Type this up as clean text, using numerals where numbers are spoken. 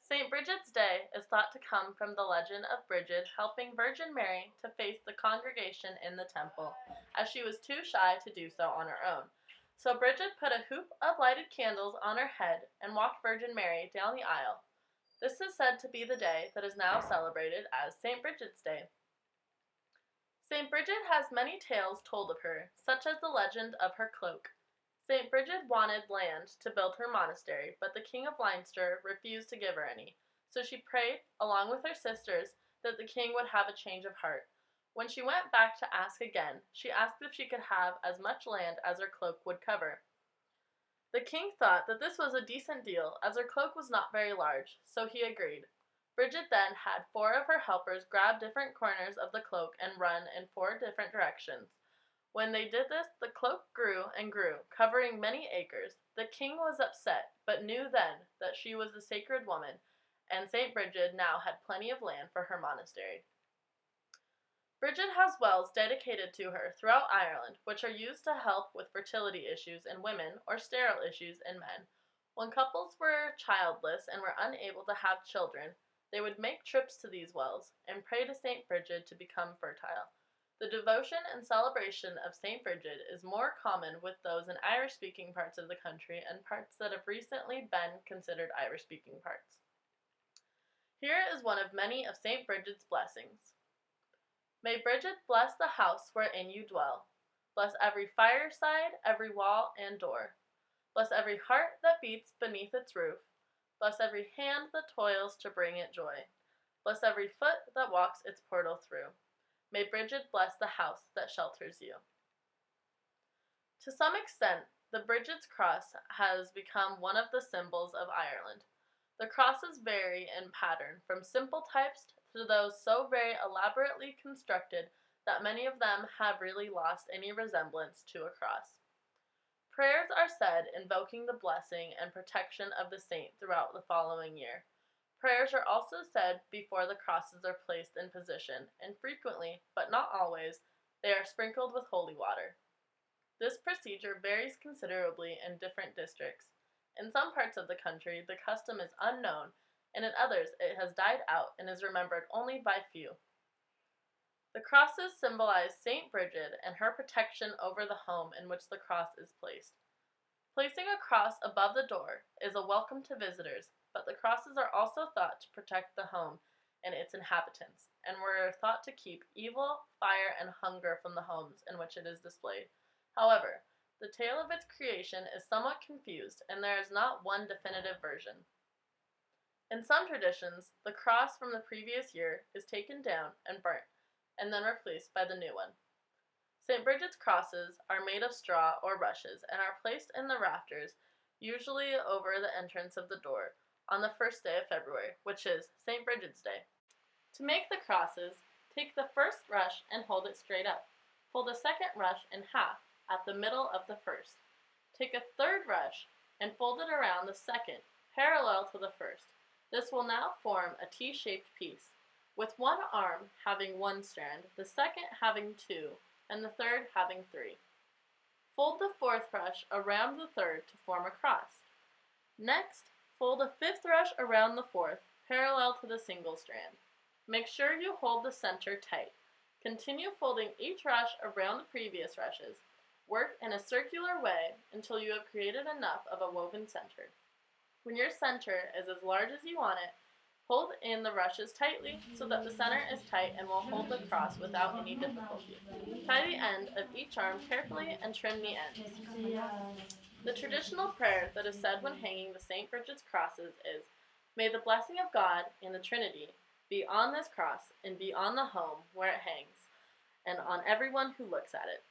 St. Bridget's Day is thought to come from the legend of Bridget helping Virgin Mary to face the congregation in the temple, as she was too shy to do so on her own. So Bridget put a hoop of lighted candles on her head and walked Virgin Mary down the aisle. This is said to be the day that is now celebrated as St. Bridget's Day. St. Bridget has many tales told of her, such as the legend of her cloak. St. Bridget wanted land to build her monastery, but the King of Leinster refused to give her any, so she prayed, along with her sisters, that the king would have a change of heart. When she went back to ask again, she asked if she could have as much land as her cloak would cover. The king thought that this was a decent deal, as her cloak was not very large, so he agreed. Bridget then had 4 of her helpers grab different corners of the cloak and run in 4 different directions. When they did this, the cloak grew and grew, covering many acres. The king was upset, but knew then that she was a sacred woman, and St. Bridget now had plenty of land for her monastery. Bridget has wells dedicated to her throughout Ireland, which are used to help with fertility issues in women or sterile issues in men. When couples were childless and were unable to have children, they would make trips to these wells and pray to St. Bridget to become fertile. The devotion and celebration of St. Bridget is more common with those in Irish-speaking parts of the country and parts that have recently been considered Irish-speaking parts. Here is one of many of St. Bridget's blessings. May Bridget bless the house wherein you dwell. Bless every fireside, every wall and door. Bless every heart that beats beneath its roof. Bless every hand that toils to bring it joy. Bless every foot that walks its portal through. May Bridget bless the house that shelters you. To some extent, the Bridget's cross has become one of the symbols of Ireland. The crosses vary in pattern, from simple types to those so very elaborately constructed that many of them have really lost any resemblance to a cross. Prayers are said invoking the blessing and protection of the saint throughout the following year. Prayers are also said before the crosses are placed in position, and frequently, but not always, they are sprinkled with holy water. This procedure varies considerably in different districts. In some parts of the country, the custom is unknown, and in others it has died out and is remembered only by few. The crosses symbolize St. Bridget and her protection over the home in which the cross is placed. Placing a cross above the door is a welcome to visitors, but the crosses are also thought to protect the home and its inhabitants, and were thought to keep evil, fire, and hunger from the homes in which it is displayed. However, the tale of its creation is somewhat confused, and there is not one definitive version. In some traditions, the cross from the previous year is taken down and burnt, and then replaced by the new one. St. Bridget's crosses are made of straw or rushes and are placed in the rafters, usually over the entrance of the door, on the first day of February, which is St. Bridget's Day. To make the crosses, take the first rush and hold it straight up. Fold the second rush in half at the middle of the first. Take a third rush and fold it around the second, parallel to the first. This will now form a T-shaped piece, with one arm having 1 strand, the second having 2, and the third having 3. Fold the fourth rush around the third to form a cross. Next, fold a fifth rush around the fourth, parallel to the single strand. Make sure you hold the center tight. Continue folding each rush around the previous rushes. Work in a circular way until you have created enough of a woven center. When your center is as large as you want it, hold in the rushes tightly so that the center is tight and will hold the cross without any difficulty. Tie the end of each arm carefully and trim the ends. The traditional prayer that is said when hanging the St. Bridget's crosses is, "May the blessing of God and the Trinity be on this cross and be on the home where it hangs, and on everyone who looks at it."